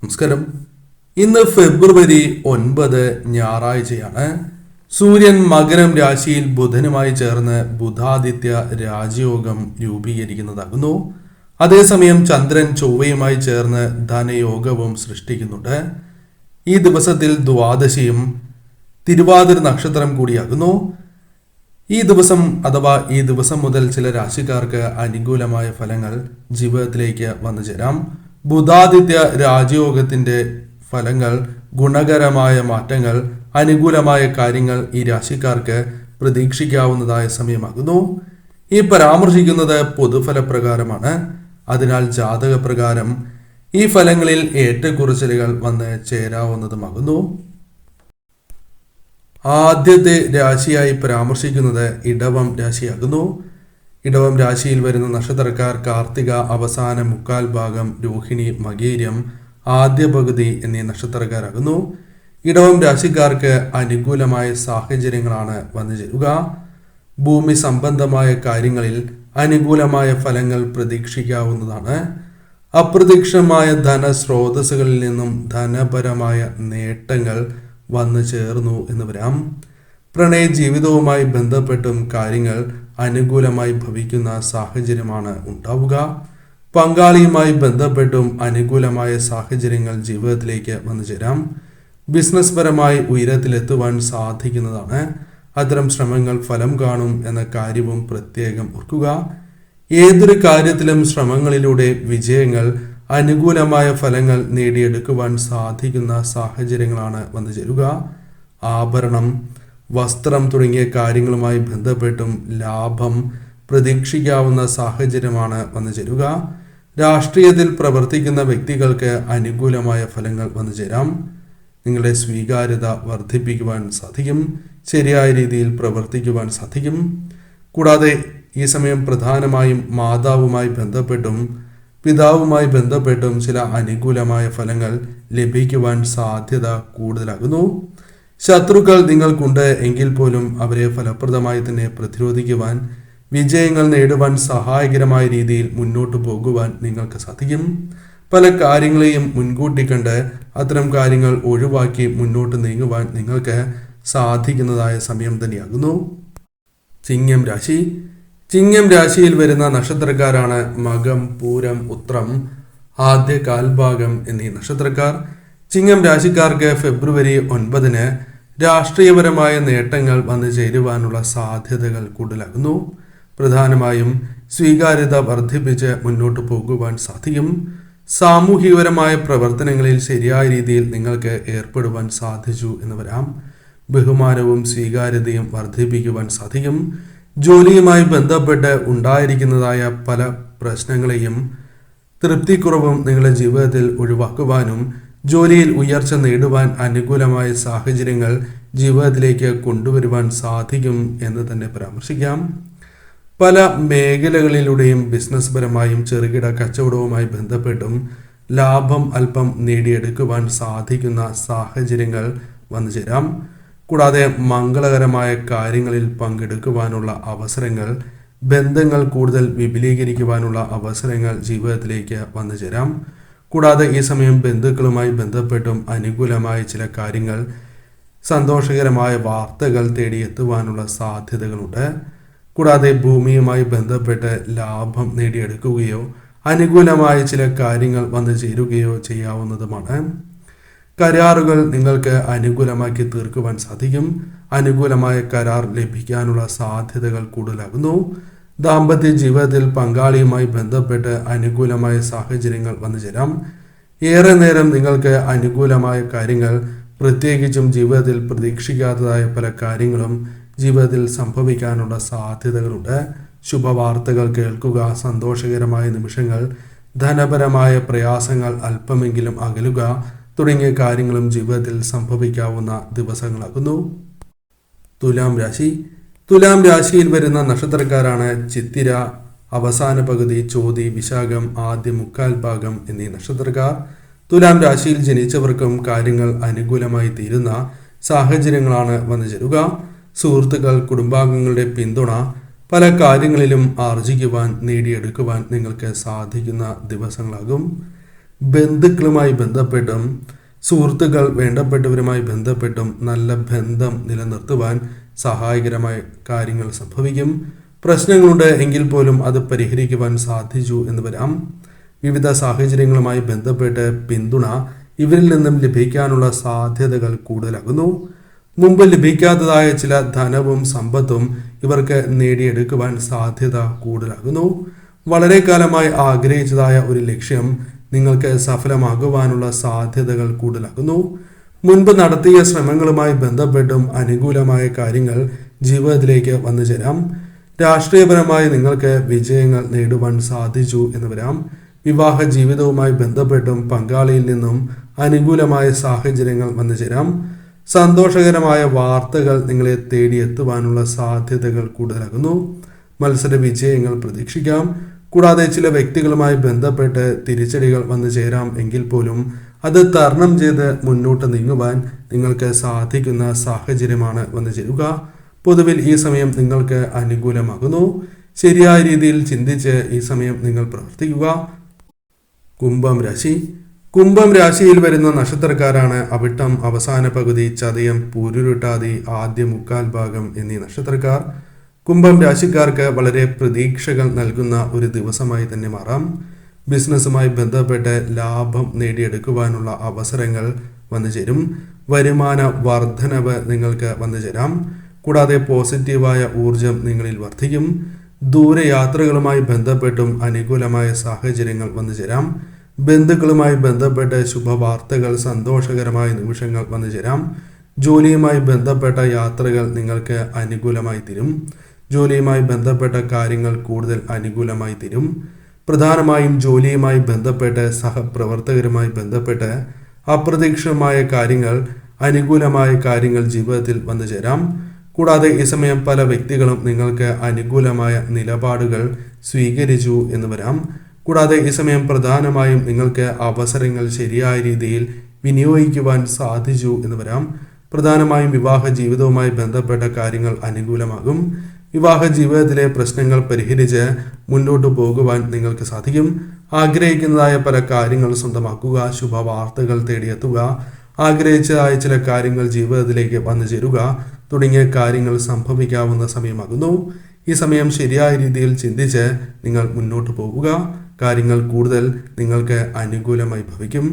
നമസ്കാരം. ഇന്ന് ഫെബ്രുവരി 9 ഞായറാഴ്ചയാണ്. സൂര്യൻ മകരം രാശിയിൽ ബുധനുമായി ചേർന്ന് ബുധാദിത്യ രാജയോഗം രൂപീകരിക്കുന്നതാകുന്നു. അതേസമയം ചന്ദ്രൻ ചൊവ്വയുമായി ചേർന്ന് ധനയോഗവും സൃഷ്ടിക്കുന്നുണ്ട്. ഈ ദിവസത്തിൽ ദ്വാദശിയും തിരുവാതിര നക്ഷത്രം കൂടിയാകുന്നു. ഈ ദിവസം മുതൽ ചില രാശിക്കാർക്ക് അനുകൂലമായ ഫലങ്ങൾ ജീവിതത്തിലേക്ക് വന്നു ചേരാം. ബുധാദിത്യ രാജയോഗത്തിന്റെ ഫലങ്ങൾ, ഗുണകരമായ മാറ്റങ്ങൾ, അനുകൂലമായ കാര്യങ്ങൾ ഈ രാശിക്കാർക്ക് പ്രതീക്ഷിക്കാവുന്നതായ സമയമാകുന്നു. ഈ പരാമർശിക്കുന്നത് പൊതുഫലപ്രകാരമാണ്. അതിനാൽ ജാതകപ്രകാരം ഈ ഫലങ്ങളിൽ ഏറ്റക്കുറച്ചിലുകൾ വന്ന് ചേരാവുന്നതുമാകുന്നു. ആദ്യത്തെ രാശിയായി പരാമർശിക്കുന്നത് ഇടവം രാശിയാകുന്നു. ഇടവം രാശിയിൽ വരുന്ന നക്ഷത്രക്കാർ കാർത്തിക അവസാന മുക്കാൽ ഭാഗം, രോഹിണി, മകീരം ആദ്യ പകുതി എന്നീ നക്ഷത്രക്കാരാകുന്നു. ഇടവം രാശിക്കാർക്ക് അനുകൂലമായ സാഹചര്യങ്ങളാണ് വന്നു ചേരുക. ഭൂമി സംബന്ധമായ കാര്യങ്ങളിൽ അനുകൂലമായ ഫലങ്ങൾ പ്രതീക്ഷിക്കാവുന്നതാണ്. അപ്രതീക്ഷിതമായ ധനസ്രോതസ്സുകളിൽ നിന്നും ധനപരമായ നേട്ടങ്ങൾ വന്നു ചേർന്നു എന്ന് വരാം. പ്രണയ ജീവിതവുമായി ബന്ധപ്പെട്ടും കാര്യങ്ങൾ അനുകൂലമായി ഭവിക്കുന്ന സാഹചര്യമാണ് ഉണ്ടാവുക. പങ്കാളിയുമായി ബന്ധപ്പെട്ടും അനുകൂലമായ സാഹചര്യങ്ങൾ ജീവിതത്തിലേക്ക് വന്നു ചേരാം. ബിസിനസ് പരമായി ഉയരത്തിലെത്തുവാൻ സാധിക്കുന്നതാണ്. അത്തരം ശ്രമങ്ങൾ ഫലം കാണും എന്ന കാര്യവും പ്രത്യേകം ഓർക്കുക. ഏതൊരു കാര്യത്തിലും ശ്രമങ്ങളിലൂടെ വിജയങ്ങൾ, അനുകൂലമായ ഫലങ്ങൾ നേടിയെടുക്കുവാൻ സാധിക്കുന്ന സാഹചര്യങ്ങളാണ് വന്നു ചേരുക. ആഭരണം, വസ്ത്രം തുടങ്ങിയ കാര്യങ്ങളുമായി ബന്ധപ്പെട്ടും ലാഭം പ്രതീക്ഷിക്കാവുന്ന സാഹചര്യമാണ് വന്നു ചേരുക. രാഷ്ട്രീയത്തിൽ പ്രവർത്തിക്കുന്ന വ്യക്തികൾക്ക് അനുകൂലമായ ഫലങ്ങൾ വന്നു ചേരാം. നിങ്ങളുടെ സ്വീകാര്യത വർദ്ധിപ്പിക്കുവാൻ സാധിക്കും. ശരിയായ രീതിയിൽ പ്രവർത്തിക്കുവാൻ സാധിക്കും. കൂടാതെ ഈ സമയം പ്രധാനമായും മാതാവുമായി ബന്ധപ്പെട്ടും പിതാവുമായി ബന്ധപ്പെട്ടും ചില അനുകൂലമായ ഫലങ്ങൾ ലഭിക്കുവാൻ സാധ്യത കൂടുതലാകുന്നു. ശത്രുക്കൾ നിങ്ങൾക്കുണ്ട് എങ്കിൽ പോലും അവരെ ഫലപ്രദമായി തന്നെ പ്രതിരോധിക്കുവാൻ, വിജയങ്ങൾ നേടുവാൻ സഹായകരമായ രീതിയിൽ മുന്നോട്ട് പോകുവാൻ നിങ്ങൾക്ക് സാധിക്കും. പല കാര്യങ്ങളെയും മുൻകൂട്ടി കണ്ട് അത്തരം കാര്യങ്ങൾ ഒഴിവാക്കി മുന്നോട്ട് നീങ്ങുവാൻ നിങ്ങൾക്ക് സാധിക്കുന്നതായ സമയം തന്നെയാകുന്നു. ചിങ്ങം രാശി. ചിങ്ങം രാശിയിൽ വരുന്ന നക്ഷത്രക്കാരാണ് മകം, പൂരം, ഉത്രം ആദ്യ കാൽഭാഗം എന്നീ നക്ഷത്രക്കാർ. ചിങ്ങം രാശിക്കാർക്ക് ഫെബ്രുവരി 9 രാഷ്ട്രീയപരമായ നേട്ടങ്ങൾ വന്നു ചേരുവാനുള്ള സാധ്യതകൾ കൂടുതലാകുന്നു. പ്രധാനമായും സ്വീകാര്യത വർദ്ധിപ്പിച്ച് മുന്നോട്ട് പോകുവാൻ സാധിക്കും. സാമൂഹികപരമായ പ്രവർത്തനങ്ങളിൽ ശരിയായ രീതിയിൽ നിങ്ങൾക്ക് ഏർപ്പെടുവാൻ സാധിച്ചു എന്ന് വരാം. ബഹുമാനവും സ്വീകാര്യതയും വർദ്ധിപ്പിക്കുവാൻ സാധിക്കും. ജോലിയുമായി ബന്ധപ്പെട്ട് ഉണ്ടായിരിക്കുന്നതായ പല പ്രശ്നങ്ങളെയും തൃപ്തിക്കുറവും നിങ്ങളുടെ ജീവിതത്തിൽ ഒഴിവാക്കുവാനും ജോലിയിൽ ഉയർച്ച നേടുവാൻ അനുകൂലമായ സാഹചര്യങ്ങൾ ജീവിതത്തിലേക്ക് കൊണ്ടുവരുവാൻ സാധിക്കും എന്ന് തന്നെ പരാമർശിക്കാം. പല മേഖലകളിലൂടെയും ബിസിനസ് പരമായും ചെറുകിട കച്ചവടവുമായി ബന്ധപ്പെട്ടും ലാഭം അല്പം നേടിയെടുക്കുവാൻ സാധിക്കുന്ന സാഹചര്യങ്ങൾ വന്നു ചേരാം. കൂടാതെ മംഗളകരമായ കാര്യങ്ങളിൽ പങ്കെടുക്കുവാനുള്ള അവസരങ്ങൾ, ബന്ധങ്ങൾ കൂടുതൽ വിപുലീകരിക്കുവാനുള്ള അവസരങ്ങൾ ജീവിതത്തിലേക്ക് വന്നു ചേരാം. കൂടാതെ ഈ സമയം ബന്ധുക്കളുമായി ബന്ധപ്പെട്ടും അനുകൂലമായ ചില കാര്യങ്ങൾ, സന്തോഷകരമായ വാർത്തകൾ തേടിയെത്തുവാനുള്ള സാധ്യതകളുണ്ട്. കൂടാതെ ഭൂമിയുമായി ബന്ധപ്പെട്ട് ലാഭം നേടിയെടുക്കുകയോ അനുകൂലമായ ചില കാര്യങ്ങൾ വന്നു ചേരുകയോ ചെയ്യാവുന്നതുമാണ്. കരാറുകൾ നിങ്ങൾക്ക് അനുകൂലമാക്കി തീർക്കുവാൻ സാധിക്കും. അനുകൂലമായ കരാർ ലഭിക്കാനുള്ള സാധ്യതകൾ കൂടുതലാകുന്നു. ദാമ്പത്യ ജീവിതത്തിൽ പങ്കാളിയുമായി ബന്ധപ്പെട്ട് അനുകൂലമായ സാഹചര്യങ്ങൾ വന്നു ചേരാം. ഏറെ നേരം നിങ്ങൾക്ക് അനുകൂലമായ കാര്യങ്ങൾ, പ്രത്യേകിച്ചും ജീവിതത്തിൽ പ്രതീക്ഷിക്കാത്തതായ പല കാര്യങ്ങളും ജീവിതത്തിൽ സംഭവിക്കാനുള്ള സാധ്യതകളുണ്ട്. ശുഭവാർത്തകൾ കേൾക്കുക, സന്തോഷകരമായ നിമിഷങ്ങൾ, ധനപരമായ പ്രയാസങ്ങൾ അല്പമെങ്കിലും അകലുക തുടങ്ങിയ കാര്യങ്ങളും ജീവിതത്തിൽ സംഭവിക്കാവുന്ന ദിവസങ്ങളാകുന്നു. തുലാം രാശി. തുലാം രാശിയിൽ വരുന്ന നക്ഷത്രക്കാരാണ് ചിത്തിര അവസാന പകുതി, ചോതി, വിശാഖം ആദ്യ മുക്കാൽ ഭാഗം എന്നീ നക്ഷത്രക്കാർ. തുലാം രാശിയിൽ ജനിച്ചവർക്കും കാര്യങ്ങൾ അനുകൂലമായി തീരുന്ന സാഹചര്യങ്ങളാണ് വന്നു ചേരുക. സുഹൃത്തുക്കൾ, കുടുംബാംഗങ്ങളുടെ പിന്തുണ പല കാര്യങ്ങളിലും ആർജിക്കുവാൻ, നേടിയെടുക്കുവാൻ നിങ്ങൾക്ക് സാധിക്കുന്ന ദിവസങ്ങളാകും. ബന്ധുക്കളുമായി ബന്ധപ്പെട്ടും സുഹൃത്തുക്കൾ വേണ്ടപ്പെട്ടവരുമായി ബന്ധപ്പെട്ടും നല്ല ബന്ധം നിലനിർത്തുവാൻ സഹായകരമായ കാര്യങ്ങൾ സംഭവിക്കും. പ്രശ്നങ്ങളുണ്ട് എങ്കിൽ പോലും അത് പരിഹരിക്കുവാൻ സാധിച്ചു എന്ന് വരാം. വിവിധ സാഹചര്യങ്ങളുമായി ബന്ധപ്പെട്ട് പിന്തുണ ഇവരിൽ നിന്നും ലഭിക്കാനുള്ള സാധ്യതകൾ കൂടുതലാകുന്നു. മുമ്പ് ലഭിക്കാത്തതായ ചില ധനവും സമ്പത്തും ഇവർക്ക് നേടിയെടുക്കുവാൻ സാധ്യത കൂടുതലാകുന്നു. വളരെ കാലമായി ആഗ്രഹിച്ചതായ ഒരു ലക്ഷ്യം നിങ്ങൾക്ക് സഫലമാകുവാനുള്ള സാധ്യതകൾ കൂടുതലാകുന്നു. മുൻപ് നടത്തിയ ശ്രമങ്ങളുമായി ബന്ധപ്പെട്ടും അനുകൂലമായ കാര്യങ്ങൾ ജീവിതത്തിലേക്ക് വന്നു ചേരാം. രാഷ്ട്രീയപരമായി നിങ്ങൾക്ക് വിജയങ്ങൾ നേടുവാൻ സാധിച്ചു എന്ന് വരാം. വിവാഹ ജീവിതവുമായി ബന്ധപ്പെട്ടും പങ്കാളിയിൽ നിന്നും അനുകൂലമായ സാഹചര്യങ്ങൾ വന്നു ചേരാം. സന്തോഷകരമായ വാർത്തകൾ നിങ്ങളെ തേടിയെത്തുവാനുള്ള സാധ്യതകൾ കൂടുതലാകുന്നു. മത്സര വിജയങ്ങൾ പ്രതീക്ഷിക്കാം. കൂടാതെ ചില വ്യക്തികളുമായി ബന്ധപ്പെട്ട് തിരിച്ചടികൾ വന്നു ചേരാം എങ്കിൽ പോലും അത് തരണം ചെയ്ത് മുന്നോട്ട് നീങ്ങുവാൻ നിങ്ങൾക്ക് സാധിക്കുന്ന സാഹചര്യമാണ് വന്നു ചേരുക. പൊതുവിൽ ഈ സമയം നിങ്ങൾക്ക് അനുകൂലമാകുന്നു. ശരിയായ രീതിയിൽ ചിന്തിച്ച് ഈ സമയം നിങ്ങൾ പ്രവർത്തിക്കുക. കുംഭം രാശിയിൽ വരുന്ന നക്ഷത്രക്കാരാണ് അവിട്ടം അവസാന പകുതി, ചതയം, പൂരുരുട്ടാതി, ആദ്യ മുക്കാൽ ഭാഗം എന്നീ നക്ഷത്രക്കാർ. കുംഭം രാശിക്കാർക്ക് വളരെ പ്രതീക്ഷകൾ നൽകുന്ന ഒരു ദിവസമായി തന്നെ മാറാം. ബിസിനസ്സുമായി ബന്ധപ്പെട്ട് ലാഭം നേടിയെടുക്കുവാനുള്ള അവസരങ്ങൾ വന്നു ചേരും. വരുമാന വർധനവ് നിങ്ങൾക്ക് വന്നു ചേരാം. കൂടാതെ പോസിറ്റീവായ ഊർജം നിങ്ങളിൽ വർദ്ധിക്കും. ദൂരയാത്രകളുമായി ബന്ധപ്പെട്ടും അനുകൂലമായ സാഹചര്യങ്ങൾ വന്നു ചേരാം. ബന്ധുക്കളുമായി ബന്ധപ്പെട്ട് ശുഭവാർത്തകൾ, സന്തോഷകരമായ നിമിഷങ്ങൾ വന്നു ചേരാം. ജോലിയുമായി ബന്ധപ്പെട്ട യാത്രകൾ നിങ്ങൾക്ക് അനുകൂലമായി തീരും. ജോലിയുമായി ബന്ധപ്പെട്ട കാര്യങ്ങൾ കൂടുതൽ അനുകൂലമായി തീരും. പ്രധാനമായും ജോലിയുമായി ബന്ധപ്പെട്ട് സഹപ്രവർത്തകരുമായി ബന്ധപ്പെട്ട് അപ്രതീക്ഷിതമായ കാര്യങ്ങൾ, അനുകൂലമായ കാര്യങ്ങൾ ജീവിതത്തിൽ വന്നു ചേരാം. കൂടാതെ ഈ സമയം പല വ്യക്തികളും നിങ്ങൾക്ക് അനുകൂലമായ നിലപാടുകൾ സ്വീകരിച്ചു എന്ന് വരാം. കൂടാതെ ഈ സമയം പ്രധാനമായും നിങ്ങൾക്ക് അവസരങ്ങൾ ശരിയായ രീതിയിൽ വിനിയോഗിക്കുവാൻ സാധിച്ചു എന്ന് വരാം. പ്രധാനമായും വിവാഹ ജീവിതവുമായി ബന്ധപ്പെട്ട കാര്യങ്ങൾ അനുകൂലമാകും. വിവാഹ ജീവിതത്തിലെ പ്രശ്നങ്ങൾ പരിഹരിച്ച് മുന്നോട്ട് പോകുവാൻ നിങ്ങൾക്ക് സാധിക്കും. ആഗ്രഹിക്കുന്നതായ പല കാര്യങ്ങൾ സ്വന്തമാക്കുക, ശുഭവാർത്തകൾ തേടിയെത്തുക, ആഗ്രഹിച്ചതായ ചില കാര്യങ്ങൾ ജീവിതത്തിലേക്ക് വന്നു ചേരുക തുടങ്ങിയ കാര്യങ്ങൾ സംഭവിക്കാവുന്ന സമയമാകുന്നു. ഈ സമയം ശരിയായ രീതിയിൽ ചിന്തിച്ച് നിങ്ങൾ മുന്നോട്ട് പോകുക. കാര്യങ്ങൾ കൂടുതൽ നിങ്ങൾക്ക് അനുകൂലമായി ഭവിക്കും.